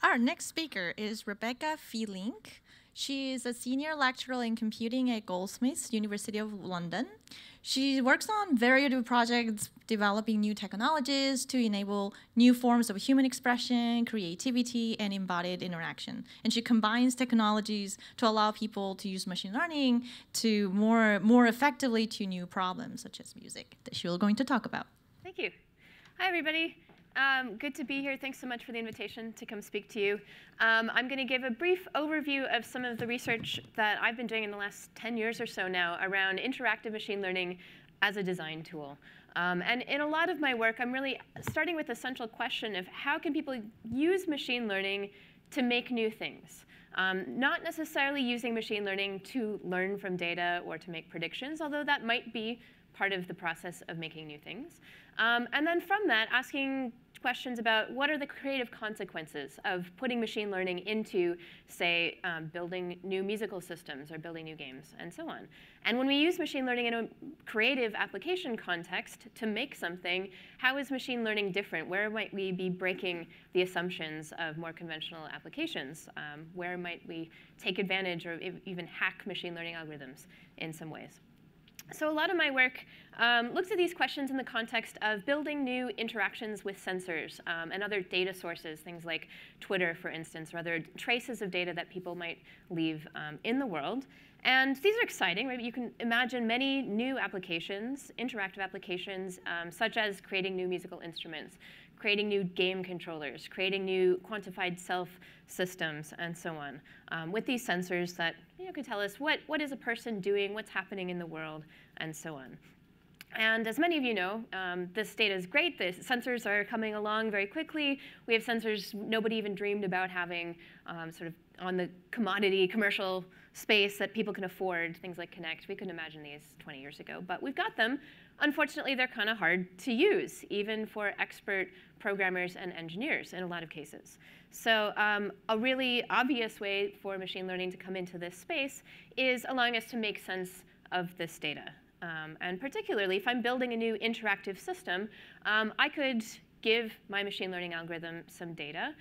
Our next speaker is Rebecca Fiebrink. She is a senior lecturer in computing at Goldsmiths, University of London. She works on various projects developing new technologies to enable new forms of human expression, creativity, and embodied interaction. And she combines technologies to allow people to use machine learning to more effectively to new problems, such as music, that she's going to talk about. Thank you. Hi, everybody. Good to be here. Thanks so much for the invitation to come speak to you. I'm going to give a brief overview of some of the research that I've been doing in the last 10 years or so now around interactive machine learning as a design tool. And in a lot of my work, I'm really starting with the central question of how can people use machine learning to make new things? Not necessarily using machine learning to learn from data or to make predictions, although that might be part of the process of making new things. And then from that, asking questions about what are the creative consequences of putting machine learning into, say, building new musical systems or building new games, and so on. And when we use machine learning in a creative application context to make something, how is machine learning different? Where might we be breaking the assumptions of more conventional applications? Where might we take advantage or even hack machine learning algorithms in some ways? So a lot of my work looks at these questions in the context of building new interactions with sensors and other data sources, things like Twitter, for instance, or other traces of data that people might leave in the world. And these are exciting, right? You can imagine many new applications, interactive applications, such as creating new musical instruments, creating new game controllers, creating new quantified self systems, and so on, with these sensors that could tell us what is a person doing, what's happening in the world, and so on. And as many of you know, this data is great. The sensors are coming along very quickly. We have sensors nobody even dreamed about having sort of on the commodity commercial space that people can afford, things like Kinect. We couldn't imagine these 20 years ago, but we've got them. Unfortunately, they're kind of hard to use, even for expert programmers and engineers in a lot of cases. So a really obvious way for machine learning to come into this space is allowing us to make sense of this data. And particularly, if I'm building a new interactive system, I could give my machine learning algorithm some data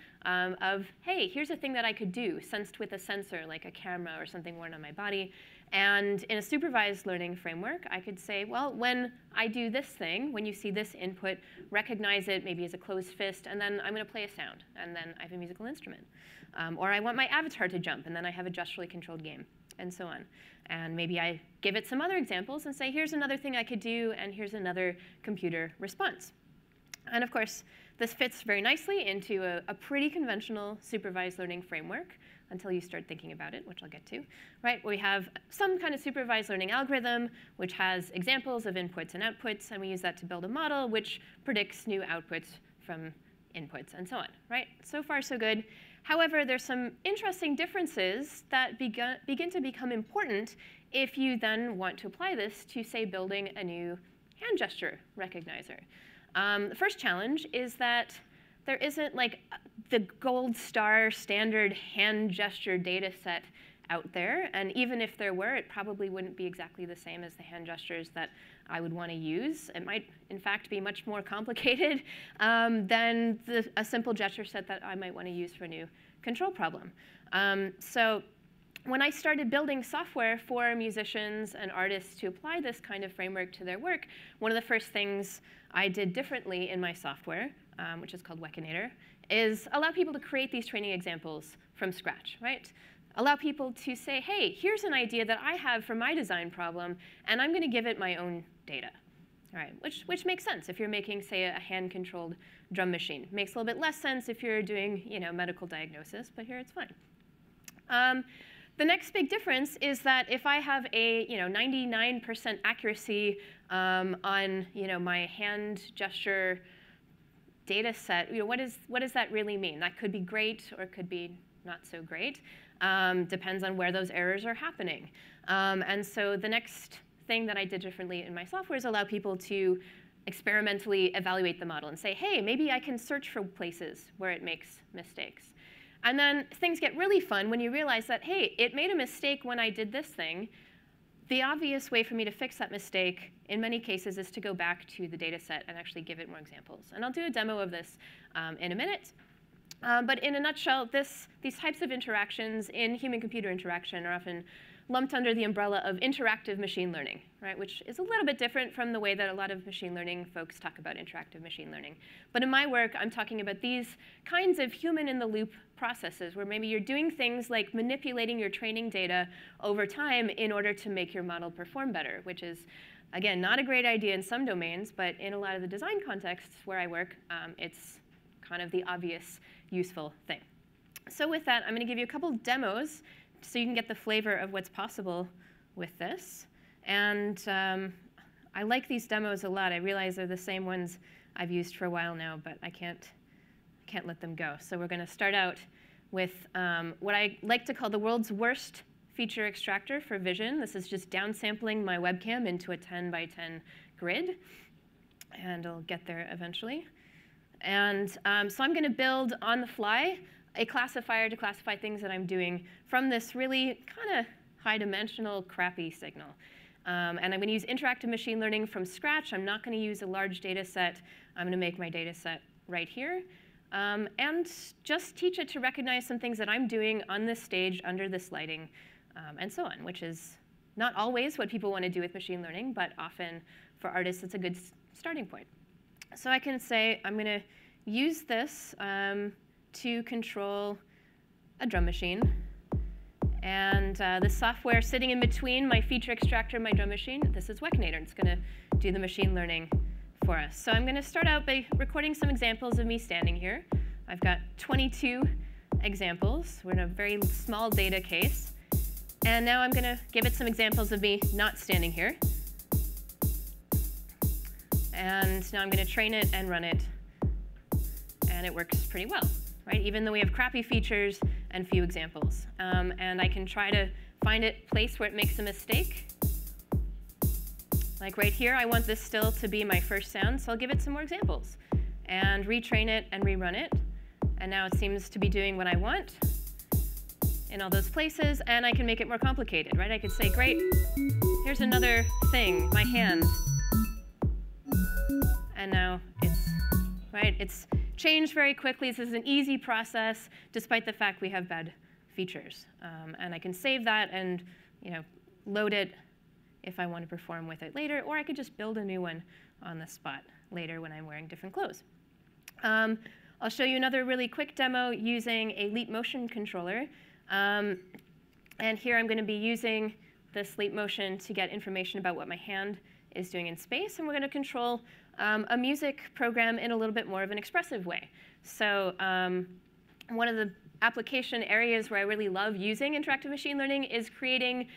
of, hey, here's a thing that I could do, sensed with a sensor, like a camera or something worn on my body. And in a supervised learning framework, I could say, well, when I do this thing, when you see this input, recognize it maybe as a closed fist, and then I'm going to play a sound, and then I have a musical instrument. Or I want my avatar to jump, and then I have a gesturally controlled game, and so on. And maybe I give it some other examples and say, here's another thing I could do, and here's another computer response. And of course, this fits very nicely into a pretty conventional supervised learning framework until you start thinking about it, which I'll get to. Right? We have some kind of supervised learning algorithm, which has examples of inputs and outputs, and we use that to build a model which predicts new outputs from inputs, and so on. Right? So far, so good. However, there's some interesting differences that begin to become important if you then want to apply this to, say, building a new hand gesture recognizer. The first challenge is that there isn't like the gold star standard hand gesture data set out there. And even if there were, it probably wouldn't be exactly the same as the hand gestures that I would want to use. It might, in fact, be much more complicated than a simple gesture set that I might want to use for a new control problem. So when I started building software for musicians and artists to apply this kind of framework to their work, one of the first things I did differently in my software, which is called Wekinator, is allow people to create these training examples from scratch, right? Allow people to say, hey, here's an idea that I have for my design problem, and I'm going to give it my own data. All right, which makes sense if you're making, say, a hand-controlled drum machine. Makes a little bit less sense if you're doing medical diagnosis, but here it's fine. The next big difference is that if I have a 99% accuracy on my hand gesture data set, what does that really mean? That could be great or it could be not so great. Depends on where those errors are happening. And so the next thing that I did differently in my software is allow people to experimentally evaluate the model and say, hey, maybe I can search for places where it makes mistakes. And then things get really fun when you realize that, hey, it made a mistake when I did this thing. The obvious way for me to fix that mistake, in many cases, is to go back to the data set and actually give it more examples. And I'll do a demo of this in a minute. But in a nutshell, these types of interactions in human-computer interaction are often lumped under the umbrella of interactive machine learning, right? Which is a little bit different from the way that a lot of machine learning folks talk about interactive machine learning. But in my work, I'm talking about these kinds of human-in-the-loop processes where maybe you're doing things like manipulating your training data over time in order to make your model perform better, which is, again, not a great idea in some domains, but in a lot of the design contexts where I work, it's kind of the obvious, useful thing. So with that, I'm going to give you a couple demos so you can get the flavor of what's possible with this. And I like these demos a lot. I realize they're the same ones I've used for a while now, but I can't let them go. So we're going to start out with what I like to call the world's worst feature extractor for vision. This is just downsampling my webcam into a 10 by 10 grid. And I'll get there eventually. And so I'm going to build on the fly a classifier to classify things that I'm doing from this really kind of high-dimensional, crappy signal. And I'm going to use interactive machine learning from scratch. I'm not going to use a large data set. I'm going to make my data set right here. And just teach it to recognize some things that I'm doing on this stage under this lighting, and so on, which is not always what people want to do with machine learning, but often for artists, it's a good starting point. So I can say I'm going to use this to control a drum machine. And the software sitting in between my feature extractor and my drum machine, this is Wekinator. It's going to do the machine learning for us. So I'm going to start out by recording some examples of me standing here. I've got 22 examples. We're in a very small data case. And now I'm going to give it some examples of me not standing here. And now I'm going to train it and run it. And it works pretty well, right? Even though we have crappy features and few examples. And I can try to find a place where it makes a mistake. Like right here, I want this still to be my first sound, so I'll give it some more examples. And retrain it and rerun it. And now it seems to be doing what I want in all those places. And I can make it more complicated, right? I could say, great, here's another thing, my hand. And now it's changed very quickly. This is an easy process, despite the fact we have bad features. And I can save that and load it if I want to perform with it later, or I could just build a new one on the spot later when I'm wearing different clothes. I'll show you another really quick demo using a leap motion controller. And here I'm going to be using this leap motion to get information about what my hand is doing in space. And we're going to control a music program in a little bit more of an expressive way. So one of the application areas where I really love using interactive machine learning is creating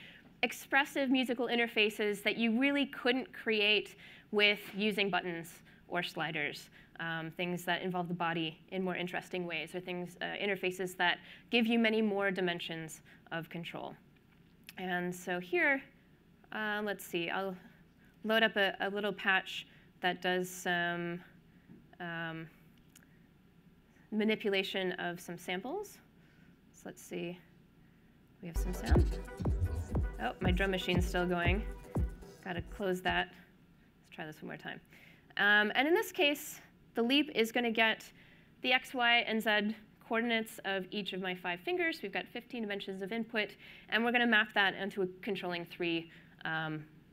expressive musical interfaces that you really couldn't create with using buttons or sliders, things that involve the body in more interesting ways, or things, interfaces that give you many more dimensions of control. And so here, let's see, I'll load up a little patch that does some manipulation of some samples. So let's see, we have some sound. Oh, my drum machine's still going. Got to close that. Let's try this one more time. And in this case, the leap is going to get the x, y, and z coordinates of each of my 5 fingers. We've got 15 dimensions of input. And we're going to map that into controlling 3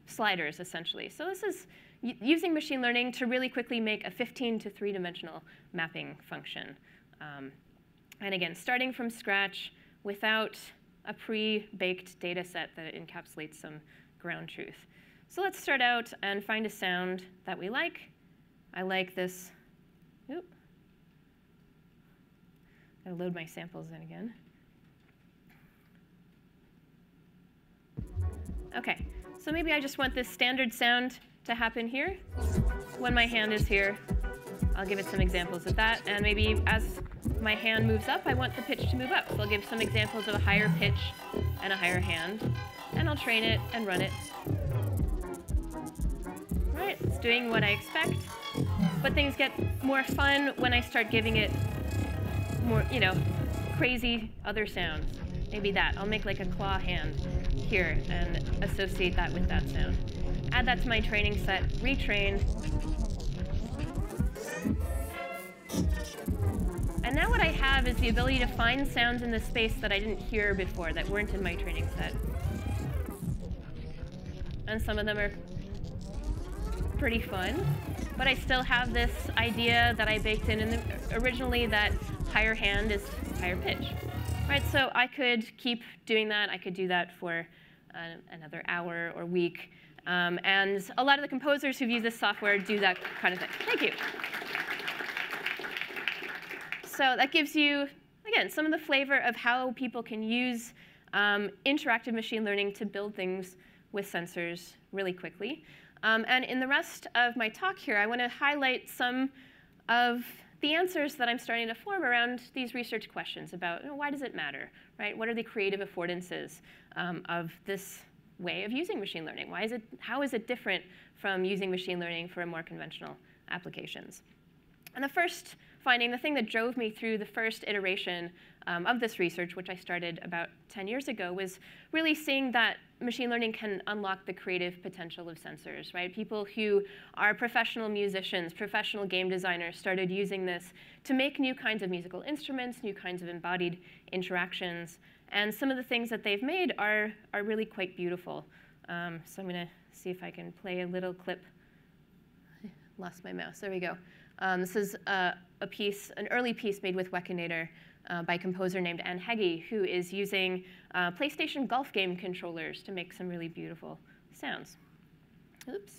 sliders, essentially. So this is using machine learning to really quickly make a 15 to 3-dimensional mapping function. And again, starting from scratch without a pre-baked data set that encapsulates some ground truth. So let's start out and find a sound that we like. I like this. Oop. Gotta load my samples in again. OK, so maybe I just want this standard sound to happen here. When my hand is here, I'll give it some examples of that. And maybe as my hand moves up, I want the pitch to move up. So I'll give some examples of a higher pitch and a higher hand. And I'll train it and run it. All right, it's doing what I expect. But things get more fun when I start giving it more, crazy other sounds. Maybe that. I'll make like a claw hand here and associate that with that sound. Add that to my training set, retrain. And now what I have have is the ability to find sounds in the space that I didn't hear before, that weren't in my training set. And some of them are pretty fun. But I still have this idea that I baked in originally, that higher hand is higher pitch. Right, so I could keep doing that. I could do that for another hour or week. And a lot of the composers who've used this software do that kind of thing. Thank you. So that gives you, again, some of the flavor of how people can use interactive machine learning to build things with sensors really quickly. And in the rest of my talk here, I want to highlight some of the answers that I'm starting to form around these research questions about, you know, why does it matter, right? What are the creative affordances of this way of using machine learning? How is it different from using machine learning for more conventional applications? And the first finding, the thing that drove me through the first iteration of this research, which I started about 10 years ago, was really seeing that machine learning can unlock the creative potential of sensors, right? People who are professional musicians, professional game designers started using this to make new kinds of musical instruments, new kinds of embodied interactions. And some of the things that they've made are really quite beautiful. So I'm going to see if I can play a little clip. Lost my mouse. There we go. This is an early piece made with Wekinator by a composer named Anne Heggie, who is using PlayStation golf game controllers to make some really beautiful sounds. Oops.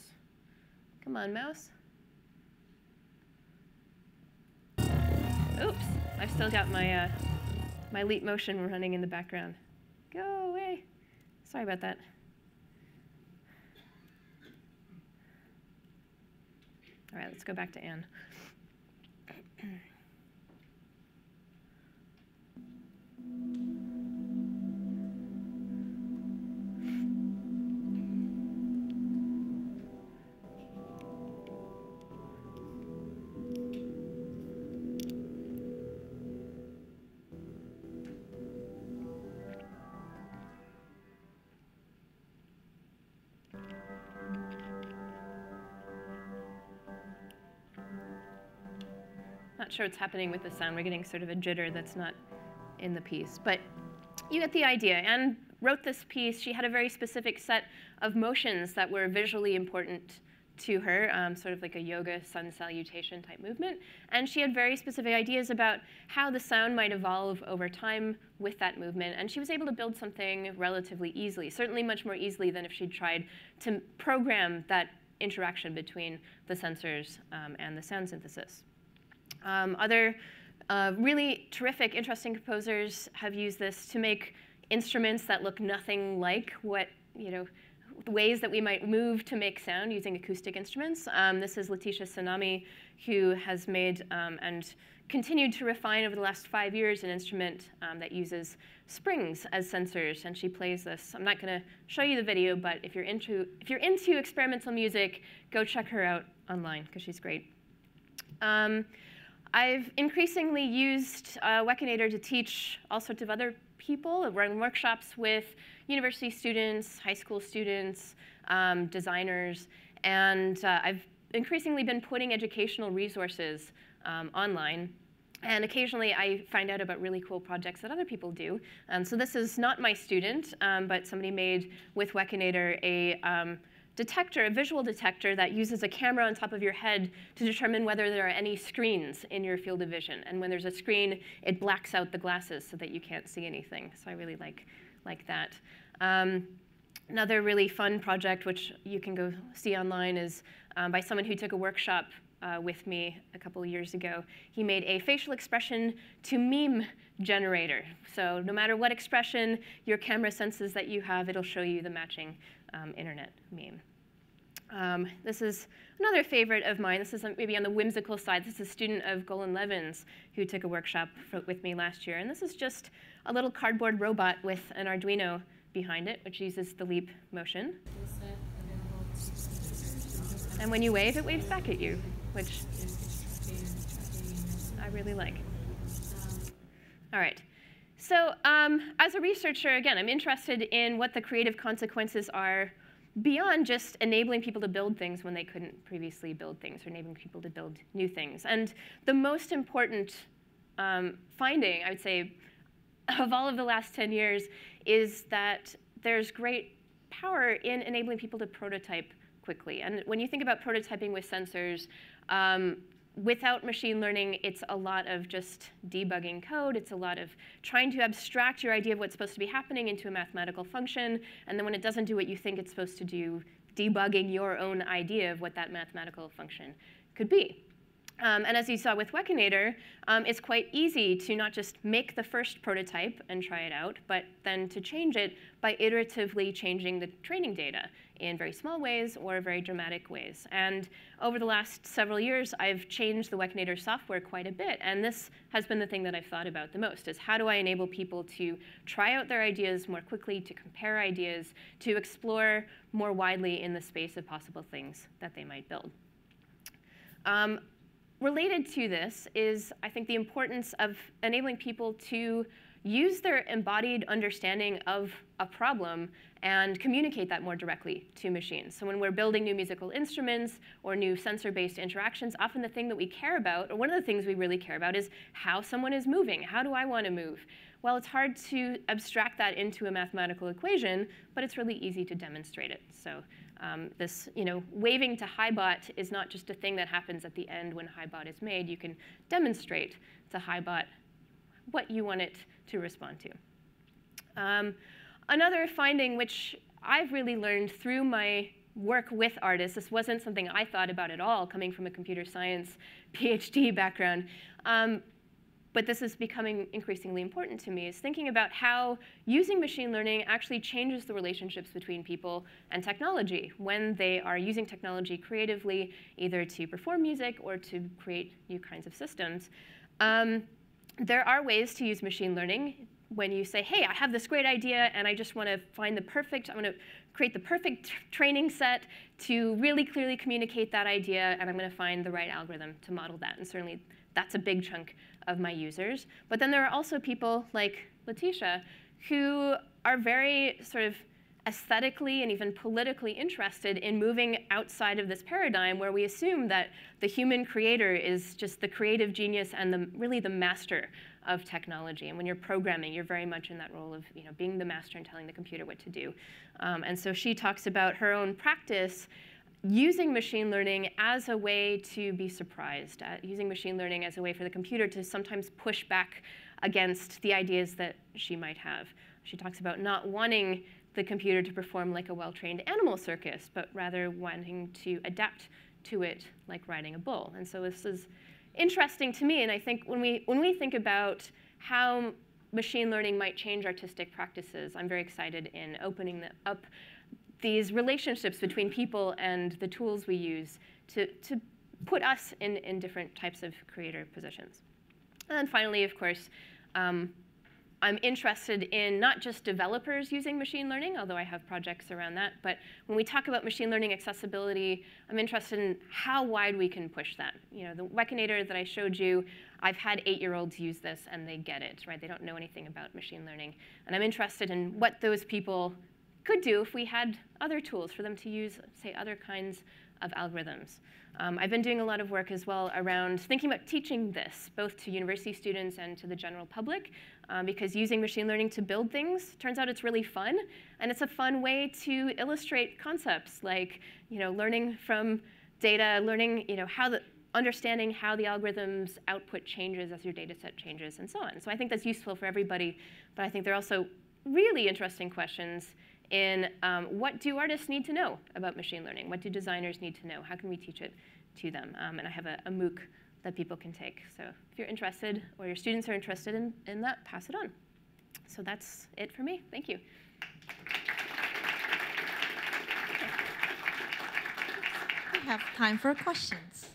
Come on, mouse. Oops. I've still got my, my Leap Motion running in the background. Go away. Sorry about that. All right, let's go back to Anne. Not sure what's happening with the sound. We're getting sort of a jitter that's not in the piece. But you get the idea. Anne wrote this piece. She had a very specific set of motions that were visually important to her, sort of like a yoga sun salutation type movement. And she had very specific ideas about how the sound might evolve over time with that movement. And she was able to build something relatively easily, certainly much more easily than if she'd tried to program that interaction between the sensors and the sound synthesis. Other really terrific, interesting composers have used this to make instruments that look nothing like ways that we might move to make sound using acoustic instruments. This is Letitia Sanami, who has made and continued to refine over the last 5 years an instrument that uses springs as sensors, and she plays this. I'm not going to show you the video, but if you're into experimental music, go check her out online because she's great. I've increasingly used Wekinator to teach all sorts of other people, run workshops with university students, high school students, designers, and I've increasingly been putting educational resources online. And occasionally, I find out about really cool projects that other people do. So this is not my student, but somebody made with Wekinator a visual detector that uses a camera on top of your head to determine whether there are any screens in your field of vision. And when there's a screen, it blacks out the glasses so that you can't see anything. So I really like that. Another really fun project, which you can go see online, is by someone who took a workshop with me a couple of years ago. He made a facial expression to meme generator. So no matter what expression your camera senses that you have, it'll show you the matching internet meme. This is another favorite of mine. This is maybe on the whimsical side. This is a student of Golan Levin's who took a workshop with me last year. And this is just a little cardboard robot with an Arduino behind it, which uses the Leap Motion. And when you wave, it waves back at you, which I really like. All right. So as a researcher, again, I'm interested in what the creative consequences are beyond just enabling people to build things when they couldn't previously build things, or enabling people to build new things. And the most important finding, I would say, of all of the last 10 years, is that there's great power in enabling people to prototype quickly. And when you think about prototyping with sensors, without machine learning, it's a lot of just debugging code. It's a lot of trying to abstract your idea of what's supposed to be happening into a mathematical function. And then when it doesn't do what you think it's supposed to do, debugging your own idea of what that mathematical function could be. And as you saw with Wekinator, it's quite easy to not just make the first prototype and try it out, but then to change it by iteratively changing the training data in very small ways or very dramatic ways. And over the last several years, I've changed the Wekinator software quite a bit. And this has been the thing that I've thought about the most, is how do I enable people to try out their ideas more quickly, to compare ideas, to explore more widely in the space of possible things that they might build. Related to this is, I think, the importance of enabling people to use their embodied understanding of a problem and communicate that more directly to machines. So when we're building new musical instruments or new sensor-based interactions, often the thing that we care about, or one of the things we really care about, is how someone is moving. How do I want to move? Well, it's hard to abstract that into a mathematical equation, but it's really easy to demonstrate it. So this waving to Highbot is not just a thing that happens at the end when Highbot is made. You can demonstrate to Highbot what you want it to respond to. Another finding, which I've really learned through my work with artists, this wasn't something I thought about at all, coming from a computer science PhD background, but this is becoming increasingly important to me, is thinking about how using machine learning actually changes the relationships between people and technology when they are using technology creatively, either to perform music or to create new kinds of systems. There are ways to use machine learning when you say, hey, I have this great idea, and I just want to find the perfect, I want to create the perfect training set to really clearly communicate that idea, and I'm going to find the right algorithm to model that. And certainly, that's a big chunk of my users. But then there are also people like Letitia who are very sort of aesthetically and even politically interested in moving outside of this paradigm where we assume that the human creator is just the creative genius and really the master of technology. And when you're programming, you're very much in that role of being the master and telling the computer what to do. And so she talks about her own practice using machine learning as a way to be surprised, using machine learning as a way for the computer to sometimes push back against the ideas that she might have. She talks about not wanting the computer to perform like a well-trained animal circus, but rather wanting to adapt to it like riding a bull. And so this is interesting to me, and I think when we think about how machine learning might change artistic practices, I'm very excited in opening up these relationships between people and the tools we use to put us in different types of creator positions. And then finally, of course, I'm interested in not just developers using machine learning, although I have projects around that, but when we talk about machine learning accessibility, I'm interested in how wide we can push that. The Wekinator that I showed you, I've had 8-year-olds use this, and they get it, right? They don't know anything about machine learning. And I'm interested in what those people could do if we had other tools for them to use, say, other kinds of algorithms. I've been doing a lot of work as well around thinking about teaching this, both to university students and to the general public, because using machine learning to build things, turns out it's really fun. And it's a fun way to illustrate concepts like learning from data, learning understanding how the algorithm's output changes as your data set changes, and so on. So I think that's useful for everybody. But I think there are also really interesting questions in what do artists need to know about machine learning? What do designers need to know? How can we teach it to them? And I have a MOOC that people can take. So if you're interested or your students are interested in that, pass it on. So that's it for me. Thank you. We have time for questions.